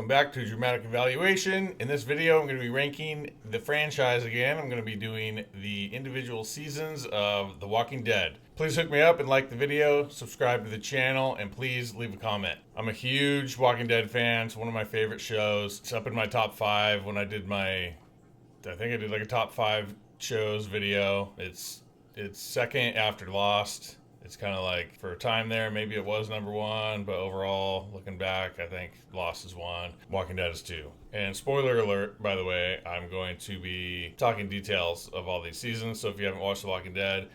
Welcome back to Dramatic Evaluation. In this video, I'm going to be ranking the franchise again. I'm going to be doing the individual seasons of The Walking Dead. Please hook me up and like the video, subscribe to the channel, and please leave a comment. I'm a huge Walking Dead fan. It's one of my favorite shows. It's up in my top 5 when I did I think I did like a top 5 shows video. It's second after Lost. It's kind of like, for a time there, maybe it was number 1, but overall, looking back, I think Lost is 1, Walking Dead is 2. And spoiler alert, by the way, I'm going to be talking details of all these seasons, so if you haven't watched The Walking Dead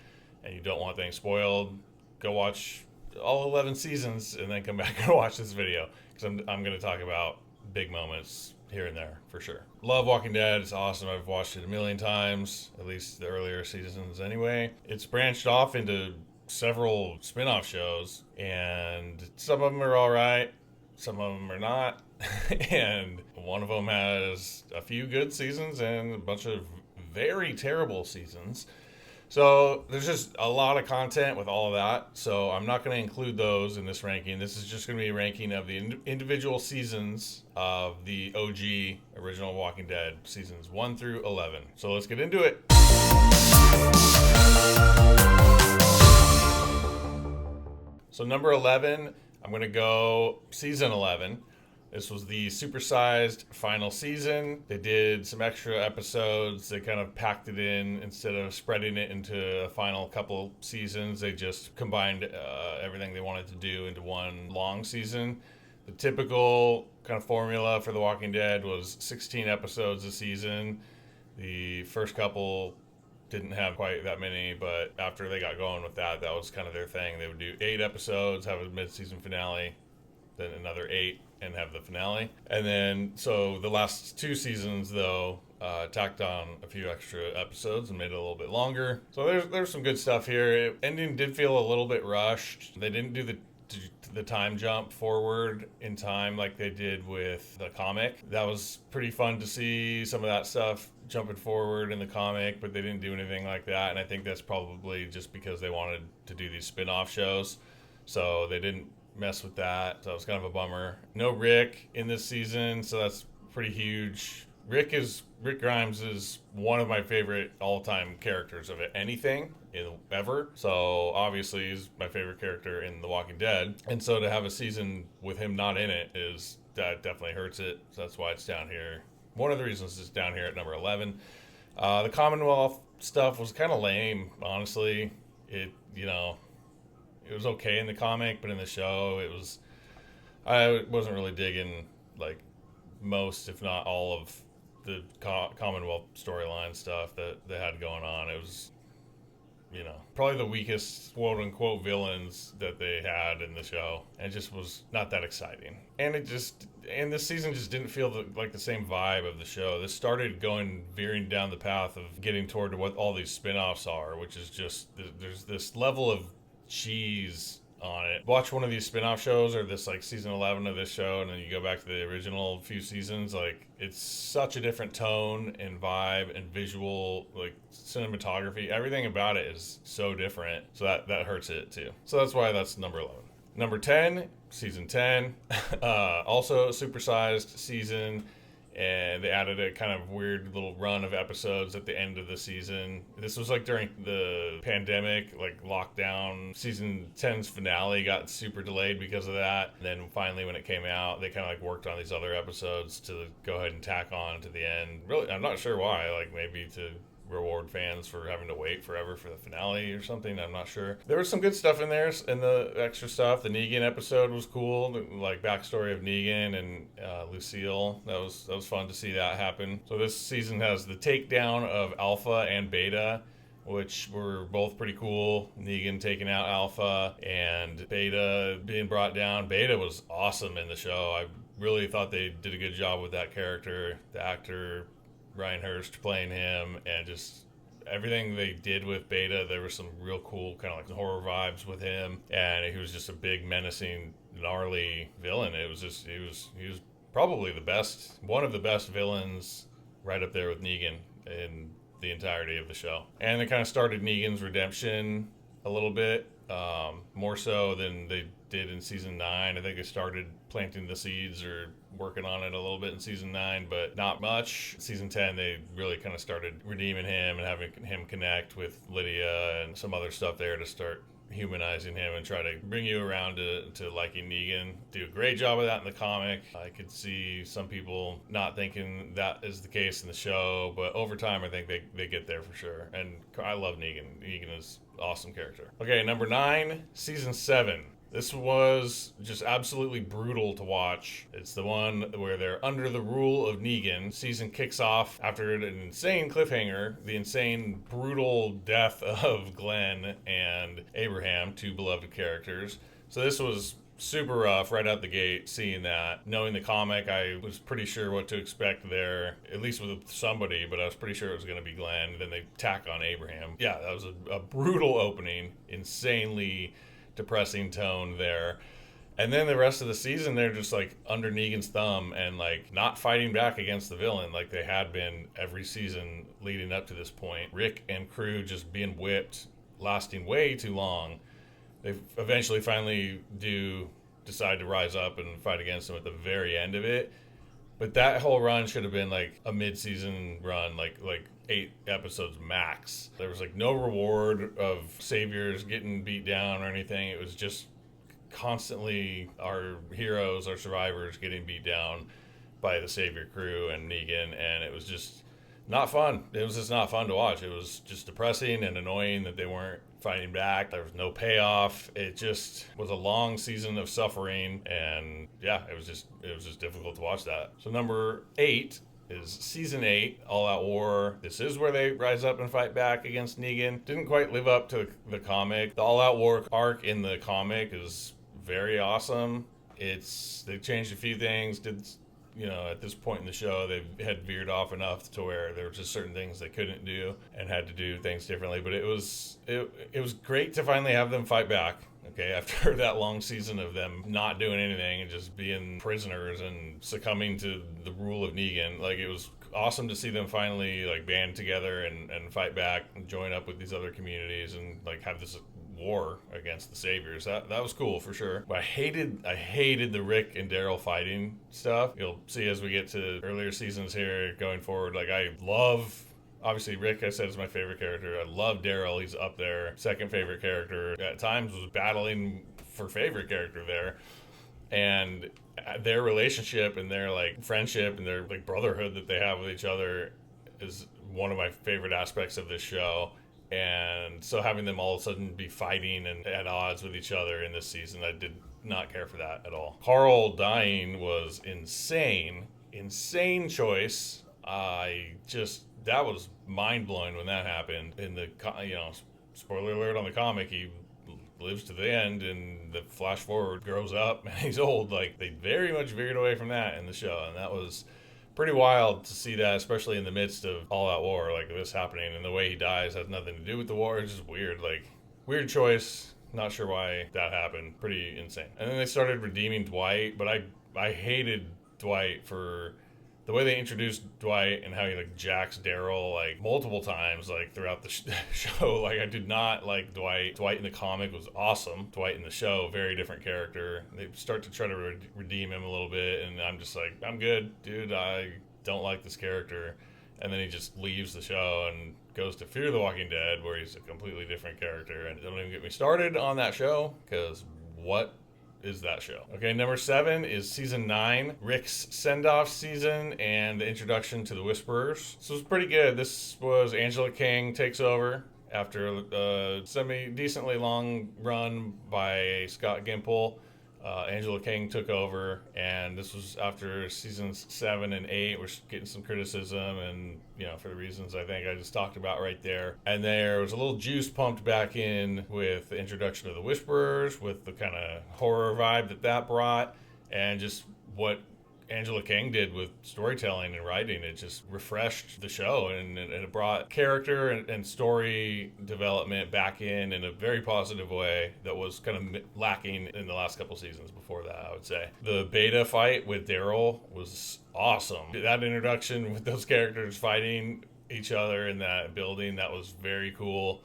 and you don't want things spoiled, go watch all 11 seasons and then come back and watch this video, because I'm going to talk about big moments here and there, for sure. Love Walking Dead. It's awesome. I've watched it a million times, at least the earlier seasons anyway. It's branched off into several spin-off shows, and some of them are all right, some of them are not. And one of them has a few good seasons and a bunch of very terrible seasons. So there's just a lot of content with all of that, so I'm not going to include those in this ranking. This is just going to be a ranking of the individual seasons of the OG original Walking Dead, seasons 1 through 11. So let's get into it. So number 11, I'm going to go season 11. This was the supersized final season. They did some extra episodes. They kind of packed it in instead of spreading it into a final couple seasons. They just combined everything they wanted to do into one long season. The typical kind of formula for The Walking Dead was 16 episodes a season. The first couple didn't have quite that many, but after they got going with that, that was kind of their thing. They would do 8 episodes, have a mid-season finale, then another 8, and have the finale. And then, so the last 2 seasons, though, tacked on a few extra episodes and made it a little bit longer. So there's some good stuff here. Ending did feel a little bit rushed. They didn't do the time jump forward in time like they did with the comic. That was pretty fun to see, some of that stuff jumping forward in the comic, but they didn't do anything like that, and I think that's probably just because they wanted to do these spin-off shows, so they didn't mess with that. So it was kind of a bummer. No Rick in this season, so that's pretty huge. Rick Grimes is one of my favorite all-time characters of anything ever. So obviously he's my favorite character in The Walking Dead, and so to have a season with him not in it that definitely hurts it. So that's why it's down here. One of the reasons it's down here at number 11. The Commonwealth stuff was kind of lame, honestly. It was okay in the comic, but in the show, I wasn't really digging like most, if not all, of the Commonwealth storyline stuff that they had going on. It was, probably the weakest quote-unquote villains that they had in the show. And it just was not that exciting. And this season just didn't feel like the same vibe of the show. This started veering down the path of getting toward what all these spin-offs are, which is just, there's this level of cheese on it. Watch one of these spin-off shows, or this like season 11 of this show, and then you go back to the original few seasons. Like, it's such a different tone and vibe and visual, like cinematography, everything about it is so different, so that hurts it too. So that's why that's number 11. Number 10, season 10, also a supersized season, and they added a kind of weird little run of episodes at the end of the season. This was like during the pandemic, like lockdown. Season 10's finale got super delayed because of that. And then finally when it came out, they kind of like worked on these other episodes to go ahead and tack on to the end. Really, I'm not sure why, like maybe to reward fans for having to wait forever for the finale or something. I'm not sure. There was some good stuff in there, and the extra stuff. The Negan episode was cool, like backstory of Negan and Lucille. That was fun to see that happen. So this season has the takedown of Alpha and Beta, which were both pretty cool. Negan taking out Alpha and Beta being brought down. Beta was awesome in the show. I really thought they did a good job with that character. The actor Ryan Hurst playing him, and just everything they did with Beta, there was some real cool kind of like horror vibes with him, and he was just a big, menacing, gnarly villain. He was probably one of the best villains, right up there with Negan in the entirety of the show. And they kind of started Negan's redemption a little bit more so than they did in season 9. I think they started planting the seeds or working on it a little bit in season 9, but not much. Season 10, they really kind of started redeeming him and having him connect with Lydia and some other stuff there to start humanizing him and try to bring you around to liking Negan. Do a great job of that in the comic. I could see some people not thinking that is the case in the show, but over time I think they get there for sure. And I love Negan. Negan is an awesome character. Okay, number 9, season 7. This was just absolutely brutal to watch. It's the one where they're under the rule of Negan. Season kicks off after an insane cliffhanger, the insane, brutal death of Glenn and Abraham, 2 beloved characters. So this was super rough right out the gate, seeing that. Knowing the comic, I was pretty sure what to expect there, at least with somebody, but I was pretty sure it was going to be Glenn. Then they tack on Abraham. Yeah, that was a brutal opening, insanely depressing tone there. And then the rest of the season, they're just like under Negan's thumb and like not fighting back against the villain like they had been every season leading up to this point. Rick and crew just being whipped, lasting way too long. They eventually finally do decide to rise up and fight against him at the very end of it. But that whole run should have been like a mid-season run, like 8 episodes max. There was like no reward of saviors getting beat down or anything. It was just constantly our heroes, our survivors getting beat down by the savior crew and Negan, and it was just not fun. It was just not fun to watch. It was just depressing and annoying that they weren't fighting back. There was no payoff. It just was a long season of suffering, and yeah, it was just difficult to watch that. So number 8 is season 8, All Out War. This is where they rise up and fight back against Negan. Didn't quite live up to the comic. The All Out War arc in the comic is very awesome. They changed a few things. At this point in the show, they had veered off enough to where there were just certain things they couldn't do and had to do things differently. But it was great to finally have them fight back. Okay, after that long season of them not doing anything and just being prisoners and succumbing to the rule of Negan, like it was awesome to see them finally like band together and fight back and join up with these other communities and like have this war against the saviors. That was cool for sure. But I hated the Rick and Daryl fighting stuff. You'll see as we get to earlier seasons here going forward. Like I love, obviously Rick, I said, is my favorite character. I love Daryl. He's up there, second favorite character. At times was battling for favorite character there. And their relationship and their like friendship and their like brotherhood that they have with each other is one of my favorite aspects of this show. And so having them all of a sudden be fighting and at odds with each other in this season, I did not care for that at all. Carl dying was insane choice. That was mind-blowing when that happened. In the, spoiler alert on the comic, he lives to the end, and the flash forward grows up and he's old. Like, they very much veered away from that in the show, and that was pretty wild to see that, especially in the midst of All Out War, like this happening, and the way he dies has nothing to do with the war. It's just weird, like weird choice. Not sure why that happened. Pretty insane. And then they started redeeming Dwight, but I hated Dwight for the way they introduced Dwight and how he like jacks Daryl like multiple times like throughout the show. Like I did not like Dwight. Dwight in the comic was awesome. Dwight in the show, very different character. They start to try to redeem him a little bit, and I'm just like, I'm good, dude. I don't like this character. And then he just leaves the show and goes to Fear the Walking Dead, where he's a completely different character. And don't even get me started on that show, because what is that show? Okay, number 7 is season 9, Rick's send-off season and the introduction to the Whisperers. So it was pretty good. This was Angela King takes over after a semi-decently long run by Scott Gimple. Angela King took over, and this was after seasons 7 and 8 were getting some criticism, and for the reasons I think I just talked about right there. And there was a little juice pumped back in with the introduction of the Whisperers, with the kind of horror vibe that brought, and just what Angela King did with storytelling and writing. It just refreshed the show, and it brought character and story development back in a very positive way that was kind of lacking in the last couple seasons before that, I would say. The beta fight with Daryl was awesome. That introduction with those characters fighting each other in that building, that was very cool.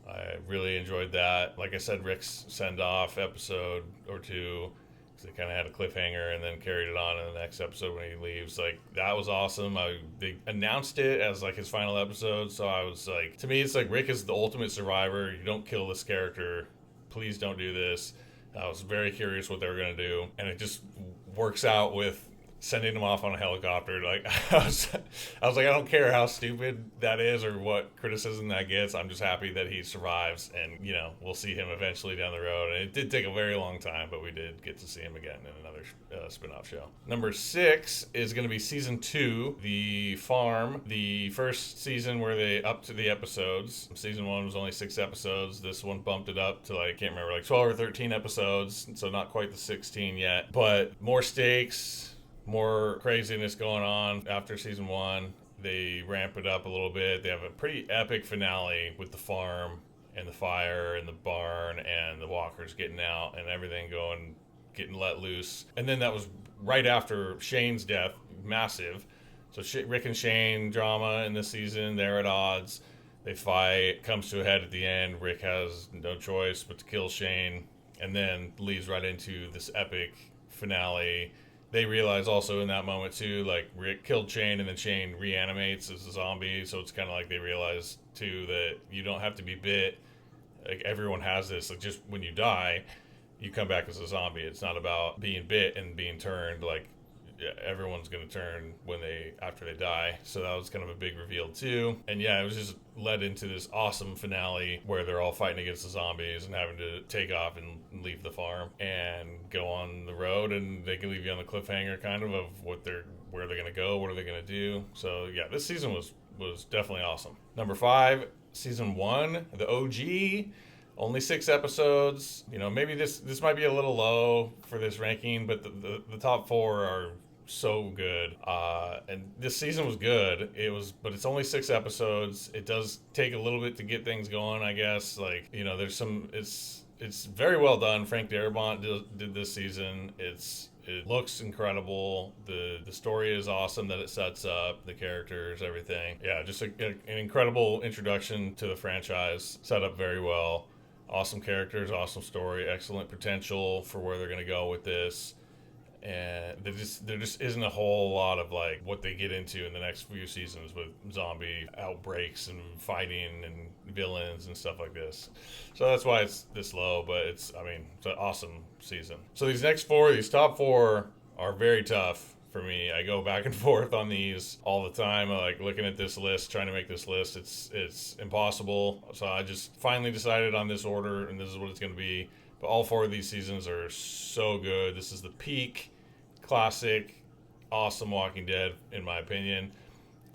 I really enjoyed that. Like I said, Rick's send off episode or two, because they kind of had a cliffhanger and then carried it on in the next episode when he leaves. Like, that was awesome. They announced it as like his final episode, so I was like, to me, it's like Rick is the ultimate survivor. You don't kill this character. Please don't do this. I was very curious what they were going to do, and it just works out with sending him off on a helicopter. Like, I was like, I don't care how stupid that is or what criticism that gets. I'm just happy that he survives, and we'll see him eventually down the road. And it did take a very long time, but we did get to see him again in another spin-off show. Number 6 is going to be season 2, The Farm. The first season where they upped to the episodes. Season 1 was only 6 episodes. This one bumped it up to like, I can't remember, like 12 or 13 episodes. So not quite the 16 yet, but more stakes, more craziness going on after season 1. They ramp it up a little bit. They have a pretty epic finale with the farm and the fire and the barn and the walkers getting out and everything getting let loose. And then that was right after Shane's death, massive. So Rick and Shane drama in this season, they're at odds. They fight, comes to a head at the end. Rick has no choice but to kill Shane, and then leads right into this epic finale. They realize also in that moment too, like Rick killed Shane and then Shane reanimates as a zombie. So it's kind of like they realize too that you don't have to be bit. Like, everyone has this. Like, just when you die, you come back as a zombie. It's not about being bit and being turned. Like, everyone's going to turn after they die. So that was kind of a big reveal too. And yeah, it was just led into this awesome finale where they're all fighting against the zombies and having to take off and leave the farm and go on the road, and they can leave you on the cliffhanger kind of where they're going to go, what are they going to do. So yeah, this season was definitely awesome. Number 5, season 1, the OG. Only 6 episodes. Maybe this might be a little low for this ranking, but the top 4 are so good. And this season was good. But it's only 6 episodes. It does take a little bit to get things going, I guess. Like, there's some. It's very well done. Frank Darabont did this season. It looks incredible. The story is awesome that it sets up, the characters, everything. Yeah, just an incredible introduction to the franchise. Set up very well. Awesome characters, awesome story, excellent potential for where they're going to go with this. And there just isn't a whole lot of like what they get into in the next few seasons with zombie outbreaks and fighting and villains and stuff like this. So that's why it's this low, but it's an awesome season. So these top 4 are very tough for me. I go back and forth on these all the time. I like looking at this list, trying to make this list. It's impossible. So I just finally decided on this order, and this is what it's going to be. But all 4 of these seasons are so good. This is the peak, classic, awesome Walking Dead, in my opinion.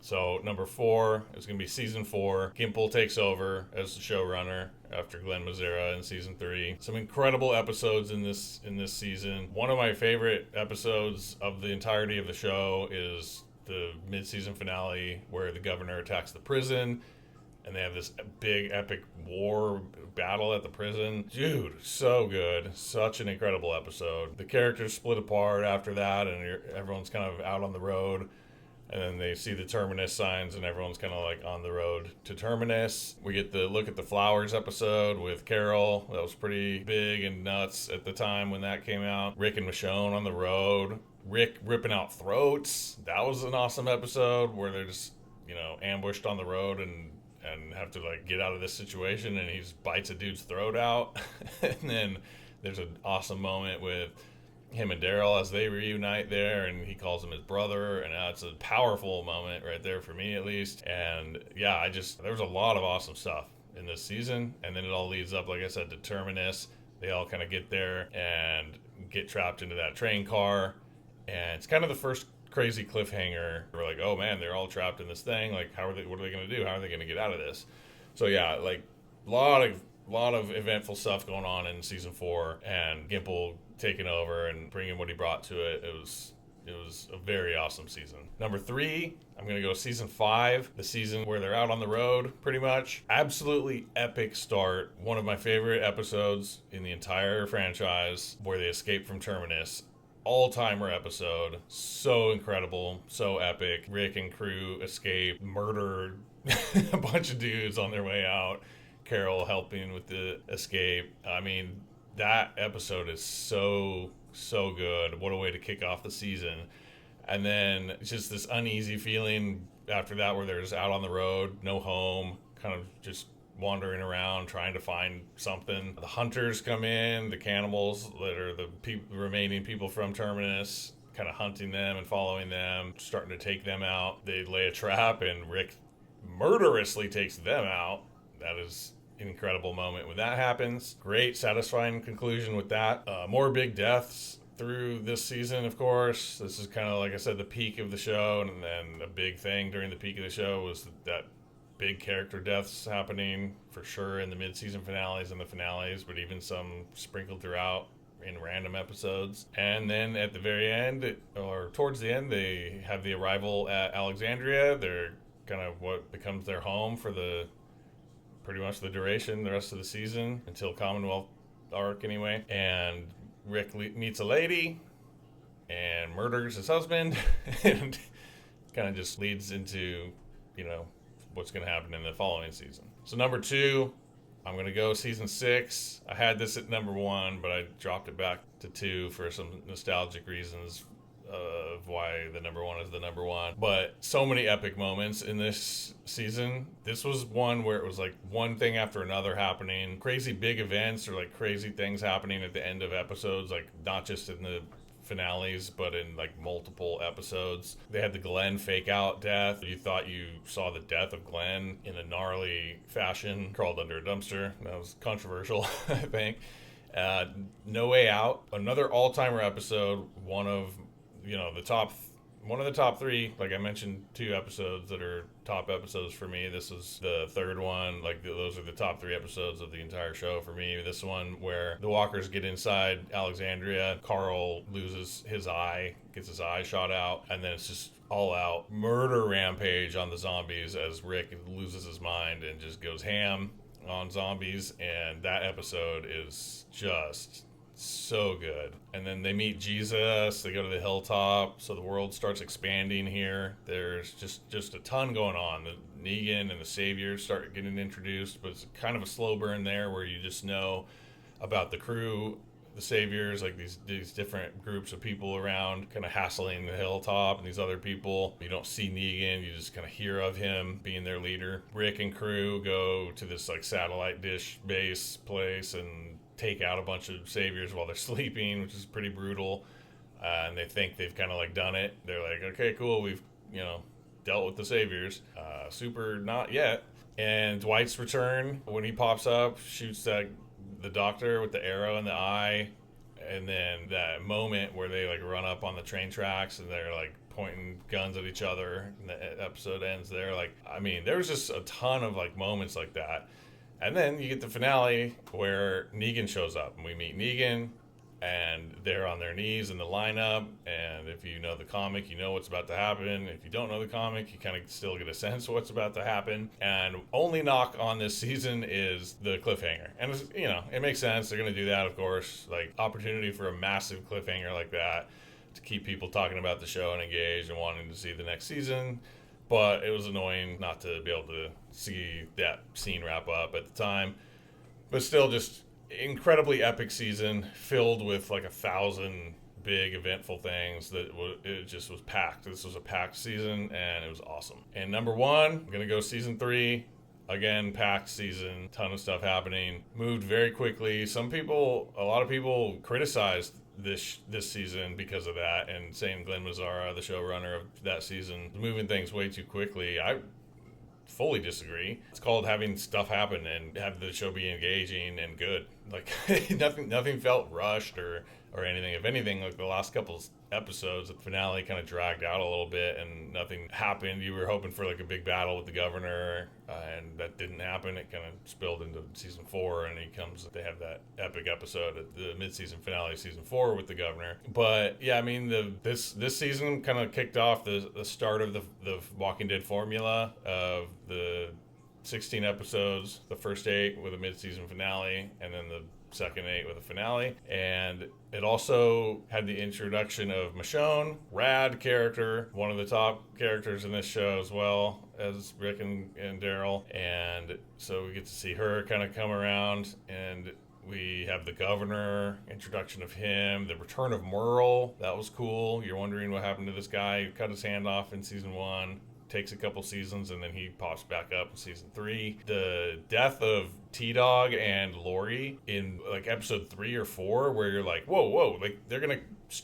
So number 4 is going to be season 4. Gimple takes over as the showrunner after Glenn Mazzara in season 3. Some incredible episodes in this season. One of my favorite episodes of the entirety of the show is the mid-season finale where the governor attacks the prison and they have this big epic war battle at the prison. Dude, so good. Such an incredible episode. The characters split apart after that, and everyone's kind of out on the road. And then they see the Terminus signs, and everyone's kind of like on the road to Terminus. We get the look at the flowers episode with Carol. That was pretty big and nuts at the time when that came out. Rick and Michonne on the road. Rick ripping out throats. That was an awesome episode where they're just, ambushed on the road and have to like get out of this situation, and he just bites a dude's throat out. And then there's an awesome moment with him and Daryl as they reunite there, and he calls him his brother, and it's a powerful moment right there for me, at least. And yeah, there was a lot of awesome stuff in this season, and then it all leads up, like I said, to Terminus. They all kind of get there and get trapped into that train car, and it's kind of the first crazy cliffhanger. We're like, oh man, they're all trapped in this thing. Like, what are they going to do? How are they going to get out of this? So yeah, like a lot of eventful stuff going on in season 4, and Gimple taking over and bringing what he brought to it. It was a very awesome season. Number 3, I'm going to go season 5, the season where they're out on the road, pretty much. Absolutely epic start. One of my favorite episodes in the entire franchise, where they escape from Terminus. All-timer episode. So incredible, so epic. Rick and crew escape, murder a bunch of dudes on their way out. Carol helping with the escape. I mean, that episode is so good. What a way to kick off the season. And then just this uneasy feeling after that where they're just out on the road, no home, kind of just wandering around trying to find something. The hunters come in, the cannibals that are the remaining people from Terminus, kind of hunting them and following them, starting to take them out. They lay a trap and Rick murderously takes them out. That is an incredible moment when that happens. Great, satisfying conclusion with that. More big deaths through this season, of course. This is kind of, like I said, the peak of the show, and then a big thing during the peak of the show was that big character deaths happening for sure in the mid-season finales and the finales, but even some sprinkled throughout in random episodes. And then at the very end, or towards the end, they have the arrival at Alexandria. They're kind of what becomes their home for pretty much the duration, the rest of the season, until Commonwealth arc anyway. And Rick meets a lady and murders his husband and kind of just leads into, what's going to happen in the following season. So number 2, I'm going to go season 6. I had this at number 1, but I dropped it back to 2 for some nostalgic reasons of why the number 1 is the number 1. But so many epic moments in this season. This was one where it was like one thing after another happening. Crazy big events or like crazy things happening at the end of episodes, like not just in the finales, but in like multiple episodes. They had the Glenn fake out death. You thought you saw the death of Glenn in a gnarly fashion, crawled under a dumpster. That was controversial, I think. No Way Out, another all-timer episode, one of the top 3. Like I mentioned, 2 episodes that are top episodes for me. This is the third one. Like those are the top 3 episodes of the entire show for me. This one where the walkers get inside Alexandria, Carl loses his eye, gets his eye shot out, and then it's just all out murder rampage on the zombies as Rick loses his mind and just goes ham on zombies. And that episode is just so good. And then they meet Jesus, they go to the hilltop, so the world starts expanding here. There's just a ton going on. The Negan and the Saviors start getting introduced, but it's kind of a slow burn there where you just know about the crew, the Saviors, like these different groups of people around kind of hassling the hilltop, and these other people. You don't see Negan, you just kind of hear of him being their leader. Rick and crew go to this like satellite dish base place and take out a bunch of Saviors while they're sleeping, which is pretty brutal. And they think they've kind of like done it. They're like, okay, cool, we've dealt with the Saviors. Super not yet. And Dwight's return, when he pops up, shoots the doctor with the arrow in the eye. And then that moment where they like run up on the train tracks and they're like pointing guns at each other, and the episode ends there. Like, I mean, there was just a ton of like moments like that. And then you get the finale where Negan shows up, and we meet Negan, and they're on their knees in the lineup. And if you know the comic, you know what's about to happen. If you don't know the comic, you kind of still get a sense of what's about to happen. And only knock on this season is the cliffhanger. And it makes sense. They're going to do that, of course. Like, opportunity for a massive cliffhanger like that to keep people talking about the show and engaged and wanting to see the next season. But it was annoying not to be able to see that scene wrap up at the time. But still, just incredibly epic season filled with like 1,000 big eventful things that it just was packed. This was a packed season, and it was awesome. And number 1, I'm going to go season 3. Again, packed season, ton of stuff happening. Moved very quickly. A lot of people criticized this season because of that, and saying Glenn Mazzara, the showrunner of that season, was moving things way too quickly. I fully disagree. It's called having stuff happen and have the show be engaging and good. Like nothing felt rushed or anything. If anything, like the last couple episodes, the finale kind of dragged out a little bit and nothing happened. You were hoping for like a big battle with the governor, and that didn't happen. It kind of spilled into season 4, and they have that epic episode at the mid-season finale of season 4 with the governor. But yeah, I mean, this season kind of kicked off the start of the Walking Dead formula of the 16 episodes, the first 8 with a mid-season finale, and then the second 8 with a finale. And it also had the introduction of Michonne, rad character, one of the top characters in this show as well, as Rick and Daryl. And so we get to see her kind of come around, and we have the governor, introduction of him, the return of Merle. That was cool. You're wondering what happened to this guy who cut his hand off in season 1. Takes a couple seasons, and then he pops back up in season 3. The death of T-Dog and Lori in like episode 3 or 4, where you're like, whoa, like they're gonna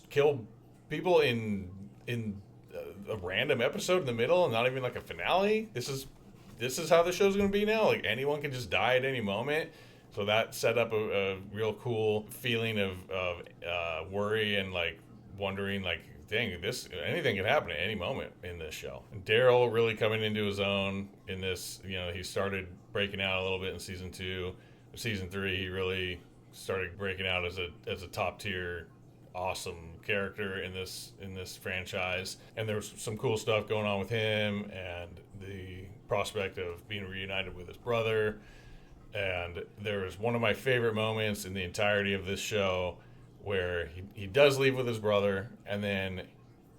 kill people in a random episode in the middle, and not even like a finale. This is how the show's gonna be now. Like anyone can just die at any moment. So that set up a real cool feeling of worry and like wondering like, dang, anything can happen at any moment in this show. And Daryl really coming into his own in this. He started breaking out a little bit in season 2. Season 3, he really started breaking out as a top tier, awesome character in this franchise. And there was some cool stuff going on with him and the prospect of being reunited with his brother. And there was one of my favorite moments in the entirety of this show where he does leave with his brother, and then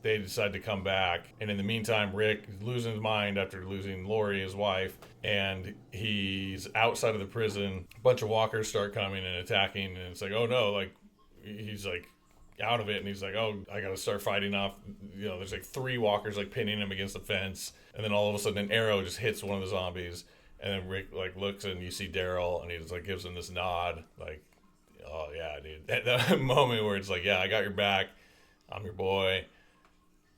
they decide to come back. And in the meantime, Rick is losing his mind after losing Lori, his wife, and he's outside of the prison. A bunch of walkers start coming and attacking, and it's like, oh no, like he's like out of it, and he's like, oh, I gotta start fighting off. There's like 3 walkers like pinning him against the fence, and then all of a sudden an arrow just hits one of the zombies, and then Rick like looks, and you see Daryl, and he just like gives him this nod, like, oh yeah, dude. That moment where it's like, yeah, I got your back, I'm your boy.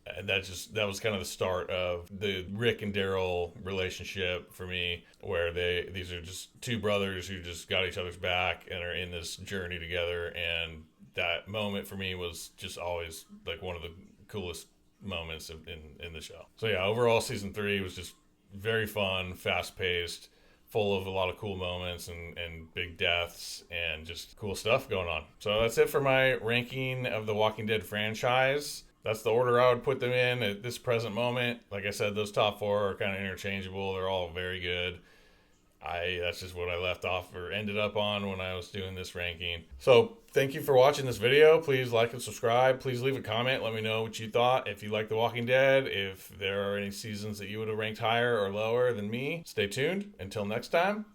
And that was kind of the start of the Rick and Daryl relationship for me, where these are just 2 brothers who just got each other's back and are in this journey together. And that moment for me was just always like one of the coolest moments in the show. So yeah, overall season 3 was just very fun, fast paced, full of a lot of cool moments and big deaths and just cool stuff going on. So that's it for my ranking of the Walking Dead franchise. That's the order I would put them in at this present moment. Like I said, those top 4 are kind of interchangeable. They're all very good. That's just what I left off or ended up on when I was doing this ranking. So thank you for watching this video. Please like and subscribe. Please leave a comment. Let me know what you thought. If you like The Walking Dead, if there are any seasons that you would have ranked higher or lower than me. Stay tuned. Until next time.